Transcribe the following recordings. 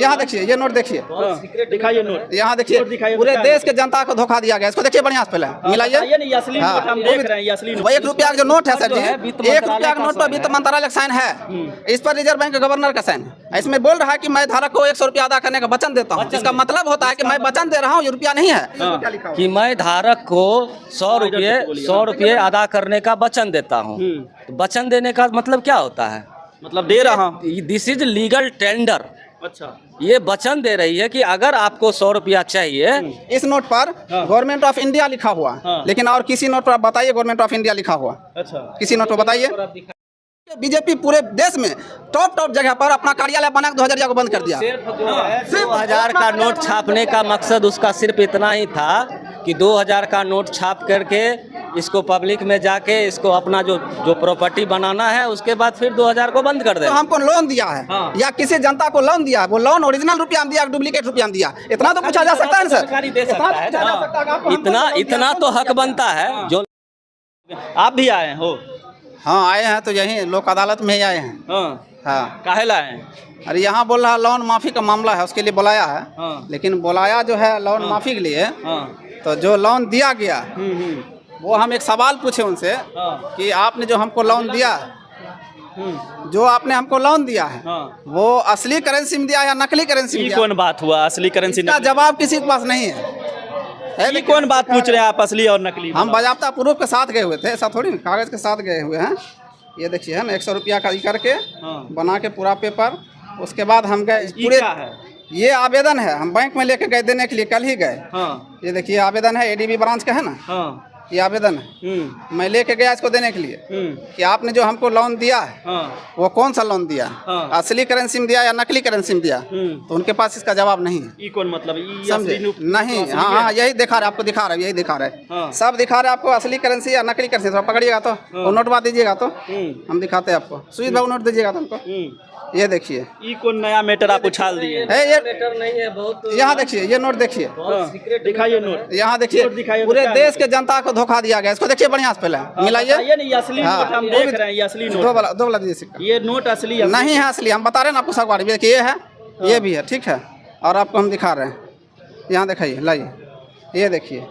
यहाँ देखिए ये नोट देखिए, दिखाइए नोट। यहाँ देखिए पूरे देश के जनता को धोखा दिया गया। इसको देखिए बढ़िया से पहले मिलाइए। नहीं असली नोट हम देख रहे हैं, ये असली नोट। 1 रुपया का जो नोट है सर जी, 1 रुपया का नोट पर वित्त मंत्रालय का साइन है, इस पर रिजर्व बैंक के गवर्नर का साइन है। इसमें बोल रहा है कि मैं धारक को 100 रुपया अदा करने का वचन देता हूँ। इसका मतलब होता है कि मैं वचन दे रहा हूँ, ये रुपया नहीं है कि मैं धारक को 100 रुपये अदा करने का वचन देता हूँ। वचन देने का मतलब क्या होता है? मतलब दे रहा हूँ, दिस इज लीगल टेंडर। अच्छा, ये वचन दे रही है कि अगर आपको 100 रुपया चाहिए, इस नोट पर गवर्नमेंट ऑफ इंडिया लिखा हुआ, लेकिन और किसी नोट पर आप बताइए गवर्नमेंट ऑफ इंडिया लिखा हुआ, अच्छा किसी नोट पर बताइए। बीजेपी पूरे देश में टॉप जगह पर अपना कार्यालय बना 2000 को बंद कर दिया। 2000 का नोट छापने का मकसद उसका सिर्फ इतना ही था कि 2000 का नोट छाप करके इसको पब्लिक में जाके इसको अपना जो प्रॉपर्टी बनाना है, उसके बाद फिर 2000 को बंद कर दे। तो हमको लोन दिया है या किसी जनता को लोन दिया है, वो लोन ओरिजिनल रुपया दिया, डुप्लीकेट रुपया दिया, इतना तो पूछा जा सकता है सर। इतना तो हक बनता है। जो आप भी आए हो? हाँ आए हैं, तो यही लोक अदालत में ही आए हैं। हाँ काहे लाए हैं? अरे यहाँ बोल रहा लोन माफी का मामला है, उसके लिए बुलाया है। लेकिन बुलाया जो है लोन माफी के लिए, तो जो लोन दिया गया वो हम एक सवाल पूछे उनसे कि आपने जो हमको लोन दिया, जो आपने हमको लोन दिया है वो असली करेंसी में दिया या नकली करेंसी में दिया? कौन बात हुआ असली करेंसी? इसका जवाब किसी के पास नहीं है। ये कौन बात पूछ रहे हैं आप, असली और नकली? हम बाज़ाब्ता प्रूफ के साथ गए हुए थे, ऐसा थोड़ी ना, कागज के साथ गए हुए हैं। ये देखिए है ना 100 रुपया का करके बना के पूरा पेपर, उसके बाद हम गए पूरे। ये आवेदन है, हम बैंक में लेके गए देने के लिए, कल ही गए। ये देखिए आवेदन है, एडीबी ब्रांच का है ना, ये आवेदन है। मैं लेके गया इसको देने के लिए कि आपने जो हमको लोन दिया है वो कौन सा लोन दिया, असली करेंसी में दिया या नकली करेंसी में दिया? तो उनके पास इसका जवाब नहीं है। ये कौन मतलब समझे नहीं? हाँ यही दिखा रहे, आपको दिखा रहे, यही दिखा रहे, सब दिखा रहे आपको, असली करेंसी या नकली करेंसी। तो पकड़िएगा तो नोटवा दीजिएगा, तो हम दिखाते हैं आपको। सुजीत बाबू नोट दीजिएगा तो हमको। ये देखिए ये कौन नया मैटर आप उछाल दिए? ये मैटर नहीं है, बहुत यहाँ देखिए ये नोट देखिए, दिखाइए नोट। यहाँ देखिए पूरे देश के जनता को धोखा दिया गया। इसको देखिए बढ़िया से पहले मिलाइए। नहीं असली नोट हम देख रहे हैं, ये असली नोट। दो वाला दीजिए सिक्का। ये नोट असली नहीं है, असली हम बता रहे हैं ना आपको। सब देखिए ये है, ये भी है, ठीक है, और आपको हम दिखा रहे हैं। यहाँ दिखाइए, लाइए, ये देखिए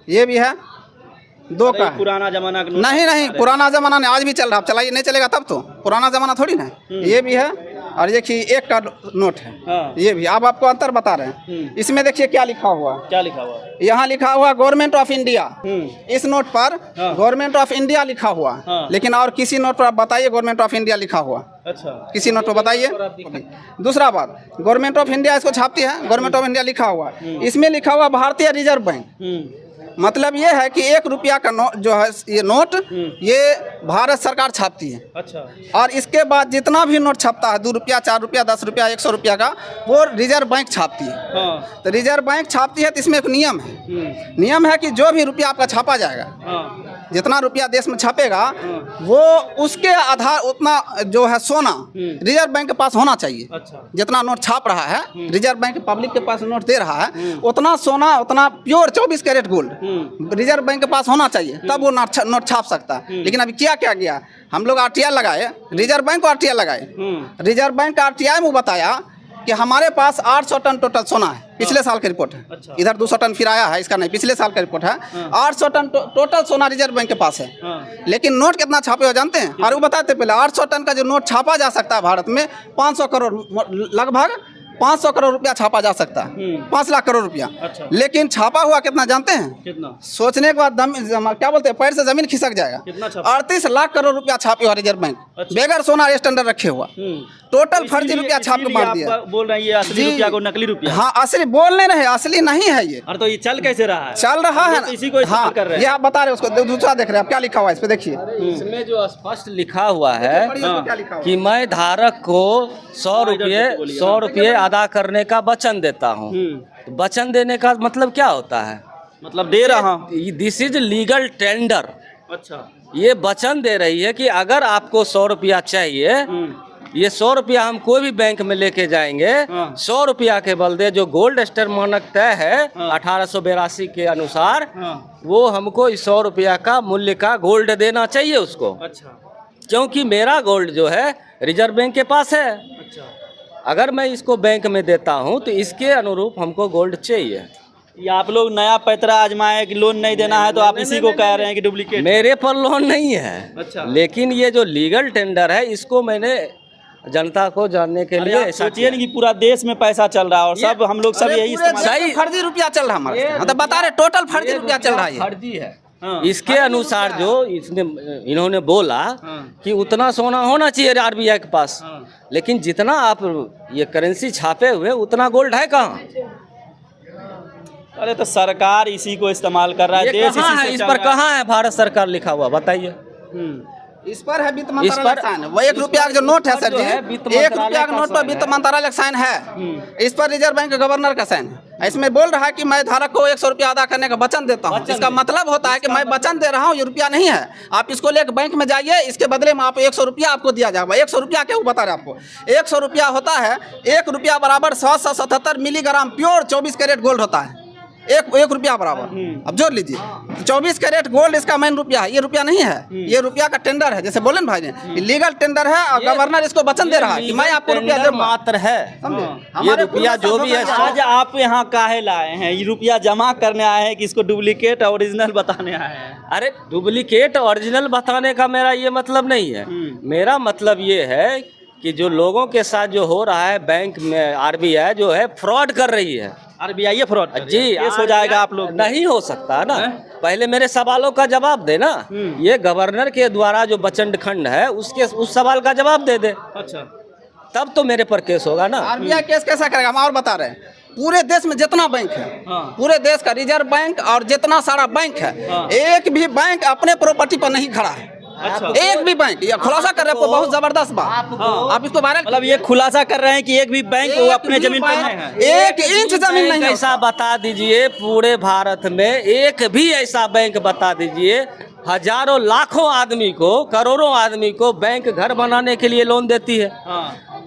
ये भी है, 2 का है। पुराना जमाना का नोट? नहीं पुराना जमाना नहीं, आज भी चल रहा। चलाइए, नहीं चलेगा तब तो, पुराना जमाना थोड़ी ना। ये भी है, और देखिए 1 का नोट है, ये भी। अब आपको अंतर बता रहे हैं। इसमें देखिए क्या लिखा हुआ, क्या लिखा हुआ? यहाँ लिखा हुआ गवर्नमेंट ऑफ इंडिया। इस नोट पर गवर्नमेंट ऑफ इंडिया लिखा हुआ, लेकिन और किसी नोट पर आप बताइए गवर्नमेंट ऑफ इंडिया लिखा हुआ। अच्छा, किसी नोट पर बताइए। दूसरा बात, गवर्नमेंट ऑफ इंडिया इसको छापती है, गवर्नमेंट ऑफ इंडिया लिखा हुआ, इसमें लिखा हुआ भारतीय रिजर्व बैंक। मतलब ये है कि 1 रुपया का नोट जो है, ये नोट ये भारत सरकार छापती है। अच्छा, और इसके बाद जितना भी नोट छपता है, 2 रुपया, 4 रुपया, 10 रुपया, 100 रुपया का, वो रिजर्व बैंक छापती है। तो रिजर्व बैंक छापती है, तो इसमें एक नियम है। नियम है कि जो भी रुपया आपका छापा जाएगा, जितना रुपया देश में छापेगा, वो उसके आधार उतना जो है सोना रिजर्व बैंक के पास होना चाहिए। अच्छा, जितना नोट छाप रहा है, रिजर्व बैंक पब्लिक के पास नोट दे रहा है, उतना सोना, उतना pure 24 carat gold Reserve Bank के पास होना चाहिए, तब वो नोट छाप सकता है। लेकिन अभी क्या गया, हम लोग RTI लगाए, रिजर्व बैंक को RTI लगाए। रिजर्व बैंक का RTI में बताया कि हमारे पास 800 टन टोटल सोना है, पिछले साल की रिपोर्ट है। अच्छा। इधर 200 टन फिर आया है, इसका नहीं, पिछले साल का रिपोर्ट है। 800 टन टोटल सोना रिजर्व बैंक के पास है। लेकिन नोट कितना छापे हो जानते हैं? और वो बताते पहले 800 टन का जो नोट छापा जा सकता है भारत में, 500 करोड़, लगभग 500 करोड़ रुपया छापा जा सकता है, 5 लाख करोड़ रुपया। अच्छा। लेकिन छापा हुआ कितना जानते हैं? कितना? सोचने के बाद क्या बोलते हैं, पैर से जमीन खिसक जाएगा। कितना छापा? 38 लाख करोड़ रुपया छापे हुआ रिजर्व बैंक। अच्छा। बेगर सोना स्टैंडर्ड रखे हुआ, टोटल फर्जी रुपया छाप के मार दिया। बोल रहे हैं ये असली रुपया को नकली रुपया? हाँ असली बोल नहीं रहे, असली नहीं है ये। और तो ये चल कैसे रहा है? चल रहा है ना, इसी को हाँ कर रहे हैं। ये आप बता रहे हैं, उसको दूसरा देख रहे हैं आप, क्या लिखा हुआ है इस पे देखिए। इसमें जो स्पष्ट लिखा हुआ है क्या लिखा हुआ? कि मैं धारक को 100 रुपये अदा करने का वचन देता हूँ। तो वचन देने का मतलब क्या होता है? मतलब दे रहा हूँ, दिस इज लीगल टेंडर। अच्छा, ये वचन दे रही है कि अगर आपको 100 रुपया चाहिए, ये 100 रुपया हम कोई भी बैंक में लेके जाएंगे, 100 रुपया के बदले जो गोल्ड स्टार मानक तय है 1882 के अनुसार, वो हमको इस 100 रुपया का मूल्य का गोल्ड देना चाहिए उसको। अच्छा, क्योंकि मेरा गोल्ड जो है रिजर्व बैंक के पास है। अच्छा, अगर मैं इसको बैंक में देता हूँ तो इसके अनुरूप हमको गोल्ड चाहिए। ये आप लोग नया पैतरा आजमाए कि लोन नहीं देना है तो आप इसी को कह रहे हैं कि डुप्लीकेट? मेरे पर लोन नहीं है। अच्छा। लेकिन ये जो लीगल टेंडर है इसको मैंने जनता को जानने के लिए सोचिए नहीं कि पूरा देश में पैसा चल रहा है और सब हम लोग सब यही इस्तेमाल। सही फर्जी रुपया चल रहा है हमारे, मतलब बता रहे टोटल फर्जी रुपया चल रहा है, फर्जी है। हाँ। इसके अनुसार जो इन्होंने बोला कि उतना सोना होना चाहिए आरबीआई के पास, लेकिन जितना आप ये करेंसी छापे हुए उतना गोल्ड है कहाँ? अरे तो सरकार इसी को इस्तेमाल कर रहा है, देश इसी से इस चल पर रहा है। कहाँ है भारत सरकार लिखा हुआ बताइए? इस पर है वित्त मंत्रालय साइन, वो 1 रुपया का जो नोट है सर जी, 1 रुपया का नोट पर वित्त मंत्रालय का साइन है, इस पर रिजर्व बैंक के गवर्नर का साइन है। इसमें बोल रहा है कि मैं धारक को 100 रुपया अदा करने का वचन देता हूँ। इसका मतलब होता है कि मैं वचन दे रहा हूँ, ये रुपया नहीं है, आप इसको लेकर बैंक में जाइए, इसके बदले में आप 100 रुपया आपको दिया जाएगा। 100 रुपया क्या बता रहे आपको, 100 रुपया होता है 1 रुपया बराबर 177 मिलीग्राम प्योर 24 कैरेट गोल्ड होता है, एक रुपया बराबर। अब जोड़ लीजिए, 24 कैरेट गोल्ड इसका मेन रुपया है, ये रुपया नहीं है, ये रुपया का टेंडर है। जैसे बोले ना भाई ने, लीगल टेंडर है और गवर्नर इसको वचन दे रहा है कि मैं आपको रुपया दे मात्र है। ये रुपया जो भी है, आज आप यहाँ काहे लाए हैं? ये रुपया जमा करने आए हैं कि इसको डुप्लीकेट और ओरिजिनल बताने आए हैं? अरे डुप्लीकेट ओरिजिनल बताने का मेरा ये मतलब नहीं है। मेरा मतलब ये है कि जो लोगों के साथ जो हो रहा है, बैंक में आरबीआई जो है फ्रॉड कर रही है। आरबीआई ये फ्रॉड जी, केस हो जाएगा आप लोग? नहीं हो सकता ना, पहले मेरे सवालों का जवाब दे ना। ये गवर्नर के द्वारा जो बचंड खंड है उसके उस सवाल का जवाब दे दे, अच्छा तब तो मेरे पर केस होगा ना। आरबीआई केस कैसा करेगा हम और बता रहे हैं। पूरे देश में जितना बैंक है, पूरे देश का रिजर्व बैंक और जितना सारा बैंक है, एक भी बैंक अपने प्रॉपर्टी पर नहीं खड़ा है। अच्छा। एक भी बैंक, ये खुलासा कर रहे हैं, बहुत जबरदस्त बात। आप इसको वायरल, मतलब ये खुलासा कर रहे हैं कि एक भी बैंक वो अपने जमीन पर नहीं है, 1 इंच जमीन नहीं है। ऐसा बता दीजिए पूरे भारत में, एक भी ऐसा बैंक बता दीजिए। हजारों लाखों आदमी को, करोड़ों आदमी को बैंक घर बनाने के लिए लोन देती है।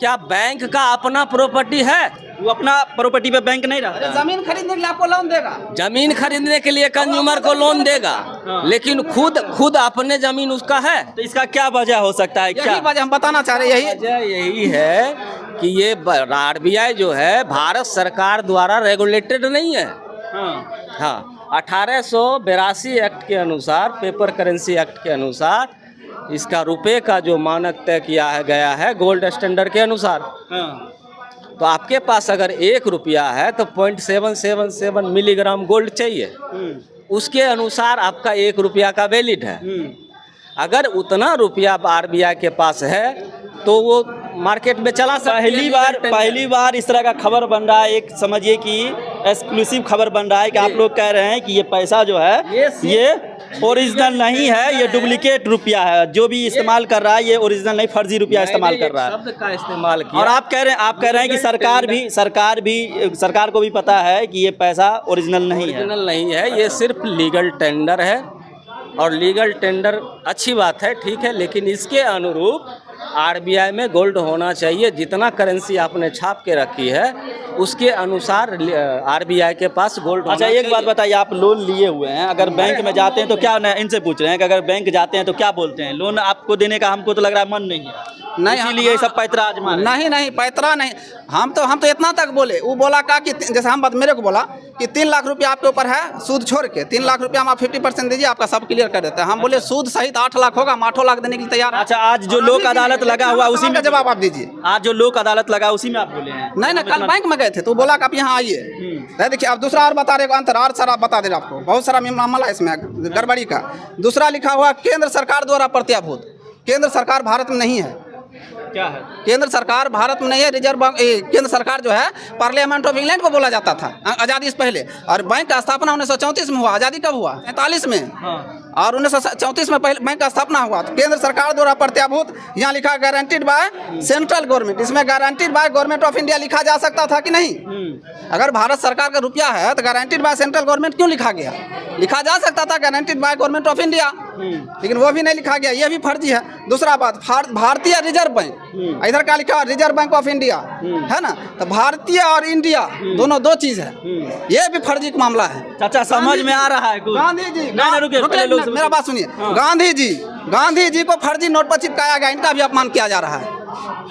क्या बैंक का अपना प्रॉपर्टी है? वो अपना प्रॉपर्टी पे बैंक नहीं रहा। जमीन खरीदने के लिए आपको लोन देगा, जमीन खरीदने के लिए कंज्यूमर को लोन देगा, लेकिन खुद अपने जमीन उसका है। तो इसका क्या वजह हो सकता है? क्या यही वजह हम बताना चाह रहे हैं। यही है कि ये आरबीआई जो है भारत सरकार द्वारा रेगुलेटेड नहीं है। हाँ, 1882 एक्ट के अनुसार, पेपर करेंसी एक्ट के अनुसार इसका रुपए का जो मानक तय किया गया है गोल्ड स्टैंडर्ड के अनुसार। तो आपके पास अगर 1 रुपया है तो 0.777 मिलीग्राम गोल्ड चाहिए, उसके अनुसार आपका 1 रुपया का वैलिड है। अगर उतना रुपया आरबीआई के पास है तो वो मार्केट में चला सकता है। पहली बार इस तरह का खबर बन रहा है, एक समझिए कि एक्सक्लूसिव खबर बन रहा है कि आप लोग कह रहे हैं कि ये पैसा जो है ये ओरिजिनल नहीं है, ये डुप्लीकेट रुपया है। जो भी इस्तेमाल कर रहा है ये ओरिजिनल नहीं, फर्जी रुपया इस्तेमाल कर रहा है। शब्द का इस्तेमाल किया। और आप कह रहे हैं कि सरकार को भी पता है कि ये पैसा ओरिजिनल नहीं है। ये सिर्फ लीगल टेंडर है, और लीगल टेंडर अच्छी बात है, ठीक है, लेकिन इसके अनुरूप आरबीआई में गोल्ड होना चाहिए। जितना करेंसी आपने छाप के रखी है उसके अनुसार आरबीआई के पास गोल्ड। अच्छा, एक बात बताइए, आप लोन लिए हुए हैं, अगर बैंक में जाते हैं तो क्या, इनसे पूछ रहे हैं कि अगर बैंक जाते हैं तो क्या बोलते हैं? लोन आपको देने का हमको तो लग रहा है मन नहीं है, नहीं, इसीलिए ये सब पैतरा आजमा रहे हैं। नहीं पैतरा नहीं, हम तो इतना तक बोले। वो बोला का कि जैसे हम मेरे को बोला कि 3 लाख रुपया आपके ऊपर है, सूद छोड़ के 3 लाख रुपया हम आप 50% दीजिए, आपका सब क्लियर कर देते हैं। हम बोले सूद सहित 8 लाख होगा, हम 8 लाख देने के लिए तैयार है। अच्छा, आज जो लोक अदालत लगा हुआ उसी में जवाब आप दीजिए। आज जो लोक अदालत लगा उसी में आप बोले हैं? नहीं, कल बैंक में गए थे तो बोला कि आप यहाँ आइए। देखिए, आप दूसरा और बता रहे अंतर और सारा बता दे रहे आपको, बहुत सारा मामला इसमें गड़बड़ी का। दूसरा लिखा हुआ केंद्र सरकार द्वारा प्रत्याभूत। केंद्र सरकार भारत में नहीं है। क्या है? केंद्र सरकार भारत में नहीं है। रिजर्व बैंक, केंद्र सरकार जो है पार्लियामेंट ऑफ इंग्लैंड को बोला जाता था आज़ादी से पहले, और बैंक का स्थापना 1934 में हुआ। आज़ादी कब हुआ? 45 में। और 1934 में पहले बैंक का स्थापना हुआ। तो केंद्र सरकार द्वारा प्रत्याभूत, यहाँ लिखा गारंटीड बाय सेंट्रल गवर्नमेंट। इसमें guaranteed by government of India लिखा जा सकता था कि नहीं? अगर भारत सरकार का रुपया है तो गारंटीड बाय सेंट्रल गवर्नमेंट क्यों लिखा गया? लिखा जा सकता था guaranteed by government of India, लेकिन वो भी नहीं लिखा गया, ये भी फर्जी है। दूसरा बात, भारतीय रिजर्व बैंक, इधर क्या लिखा? रिजर्व बैंक ऑफ इंडिया, है ना? तो भारतीय और इंडिया दोनों 2 चीज है, ये भी फर्जी का मामला है। चाचा, समझ में आ रहा है कुछ? गांधी जी, रुकिए, मेरा बात सुनिए। गांधी जी को फर्जी नोट पर चिपकाया गया, इनका भी अपमान किया जा रहा है।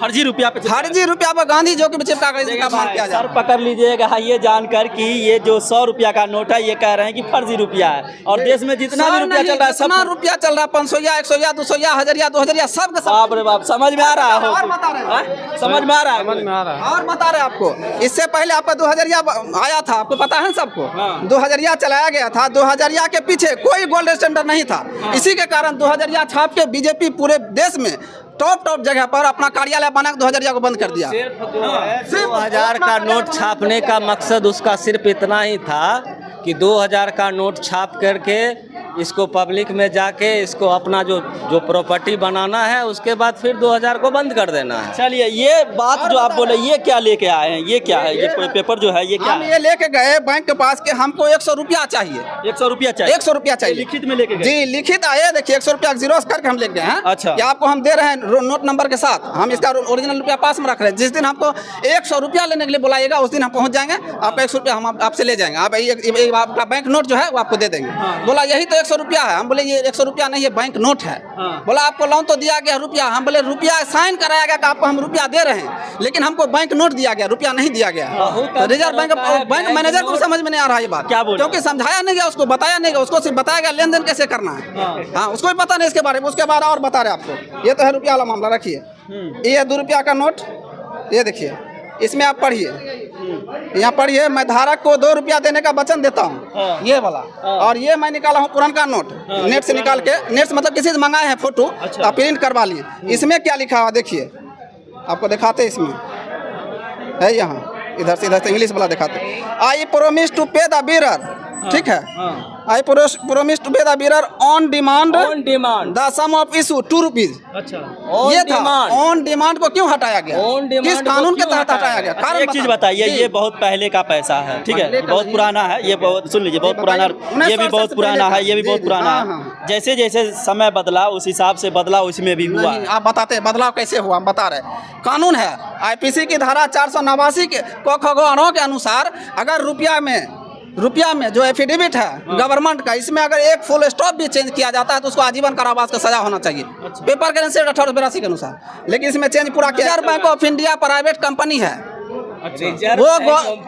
फर्जी रुपया पे फर्जी रुपया पर गांधी जो कि चिपका कर इसका बात किया सर पकड़ लीजिएगा ये जानकर कि ये जो 100 रुपया का नोट है ये कह रहे हैं कि फर्जी रुपया है और देश में जितना भी रुपया चल रहा है सब रुपया चल रहा है 500 100 200 1000 2000 सब का बाप रे बाप समझ में आ रहा है और बता रहे हैं समझ में आ रहा है और बता रहे आपको इससे पहले आपका 2000 आया था आपको पता है सबको 2000 चलाया गया था 2000 के पीछे कोई गोल्ड स्टैंडर्ड नहीं था इसी के कारण 2000 छाप के बीजेपी पूरे देश में टॉप जगह पर अपना कार्यालय बना 2000 को बंद कर दिया। सिर्फ 2000 का नोट छापने का मकसद उसका सिर्फ इतना ही था कि 2000 का नोट छाप करके इसको पब्लिक में जाके इसको अपना जो प्रॉपर्टी बनाना है उसके बाद फिर 2000 को बंद कर देना है। चलिए ये बात जो आप बोले ये क्या लेके आए हैं ये क्या है ये पेपर जो है ये क्या हम ये लेके गए बैंक के पास के हमको 100 रुपया चाहिए 100 रुपया चाहिए 100 रुपया चाहिए लिखित में लेके गए जी लिखित आए देखिए 100 रुपया जीरो करके हम लेके गए हैं। अच्छा कि आपको हम दे रहे हैं नोट नंबर के साथ हम इसका ओरिजिनल रुपया पास में रख रहे हैं जिस दिन हमको 100 रुपया लेने के लिए बुलाइएगा उस दिन हम पहुंच जाएंगे आपका 100 रुपया हम आपसे ले जाएंगे आप आपका बैंक नोट जो है वो आपको दे देंगे। बोला यही तो 100 रुपया है हम बोले ये 100 रुपया नहीं ये बैंक नोट है। बोला आपको लोन तो दिया गया रुपया हम बोले रुपया साइन कराया गया कि आपको हम रुपया दे रहे हैं लेकिन हमको बैंक नोट दिया गया रुपया नहीं दिया गया। तो रिजर्व बैंक मैनेजर को समझ में नहीं आ रहा ये बात क्या बोल क्योंकि समझाया नहीं गया उसको बताया नहीं गया उसको सिर्फ बताया गया लेन देन कैसे करना है। हाँ उसको भी पता नहीं इसके बारे में उसके बाद और बता रहे आपको ये तो है रुपया वाला मामला रखिए ये 2 रुपया का नोट ये देखिए इसमें आप पढ़िए यहाँ पढ़िए मैं धारक को 2 रुपया देने का वचन देता हूँ ये वाला और ये मैं निकाला हूँ पुराना नोट नेट से निकाल के नेट से मतलब किसी से मंगाए हैं फोटो आप प्रिंट करवा लिए इसमें क्या लिखा हुआ देखिए आपको दिखाते इसमें है यहाँ इधर से इंग्लिश वाला दिखाते I promise to pay the bearer ठीक है I promise to pay the bearer on demand the sum of issue 2 rupees. अच्छा ये था ऑन डिमांड को क्यों हटाया गया किस कानून के तहत हटाया गया कारण एक चीज बताइए ये बहुत पहले का पैसा है ठीक है बहुत पुराना है ये बहुत सुन लीजिए बहुत पुराना ये भी बहुत पुराना है ये भी बहुत पुराना है जैसे जैसे समय बदला उस हिसाब से बदलाव उसमें भी हुआ। आप बताते बदलाव कैसे हुआ हम बता रहे कानून है आईपीसी की धारा 489 के के अनुसार अगर रुपया में जो एफिडेविट है गवर्नमेंट का इसमें अगर एक फुल स्टॉप भी चेंज किया जाता है तो उसको आजीवन कारावास का सजा होना चाहिए। पेपर करेंसी 1882 के अनुसार लेकिन इसमें चेंज पूरा किया। Reserve bank of India private company है वो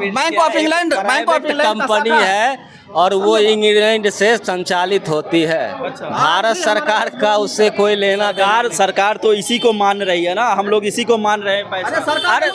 बैंक ऑफ इंग्लैंड कंपनी है और वो इंग्लैंड से संचालित होती है। भारत सरकार का उससे कोई लेना देना सरकार तो इसी को मान रही है ना हम लोग इसी को मान रहे हैं पैसा। अरे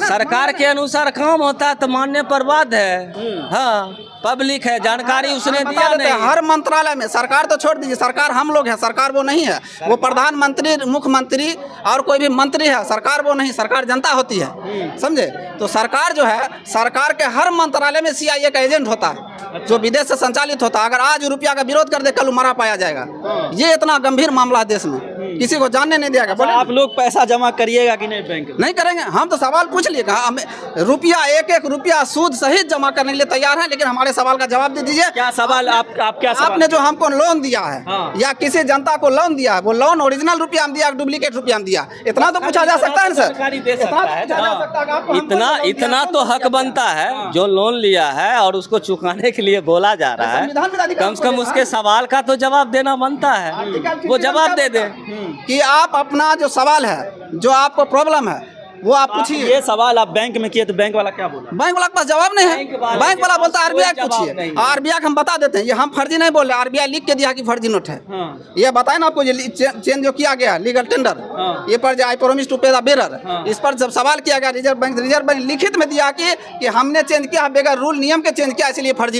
सरकार के अनुसार काम होता है तो मानने पर बात है। हाँ पब्लिक है जानकारी उसने दिया नहीं। हर मंत्रालय में सरकार तो छोड़ दीजिए सरकार हम लोग हैं सरकार वो नहीं है वो प्रधानमंत्री मुख्यमंत्री और कोई भी मंत्री है सरकार वो नहीं सरकार जनता होती है समझे। तो सरकार जो है सरकार के हर मंत्रालय में CIA का एजेंट होता है जो विदेश से संचालित होता है। अगर आज रुपया का विरोध कर दे कल मरा पाया जाएगा। ये इतना गंभीर मामला है देश में किसी को जानने नहीं दिया गया। आप लोग पैसा जमा करिएगा कि नहीं बैंक नहीं करेंगे हम तो सवाल पूछ लिए हमें रुपया एक रुपया सूद सहित जमा करने के लिए तैयार है लेकिन हमारे सवाल का जवाब दे दीजिए। क्या सवाल आप क्या सवाल? आपने जो हमको लोन दिया है या किसी जनता को लोन दिया है वो लोन ओरिजिनल रुपया हम दिया डुप्लीकेट रुपया हम दिया इतना तो पूछा जा सकता है सर। इतना तो हक बनता है जो लोन लिया है और उसको चुकाने के लिए बोला जा रहा है कम से कम उसके सवाल का तो जवाब देना बनता है वो जवाब दे दे कि आप अपना जो सवाल है जो आपको प्रॉब्लम है वो आप पूछिए। ये सवाल आप बैंक में किए तो बैंक वाला क्या बोला? बैंक वाला के पास जवाब नहीं है बैंक वाला बोलता है RBI पूछिए RBI हम बता देते हैं ये हम फर्जी नहीं बोल रहे RBI लिख के दिया कि फर्जी नोट है। ये बताए ना आपको ये चेंज जो किया गया लीगल टेंडर ये पर आई promise to pay the bearer इस पर जब सवाल किया गया रिजर्व बैंक लिखित में दिया कि हमने चेंज किया बगैर रूल नियम के चेंज किया इसलिए फर्जी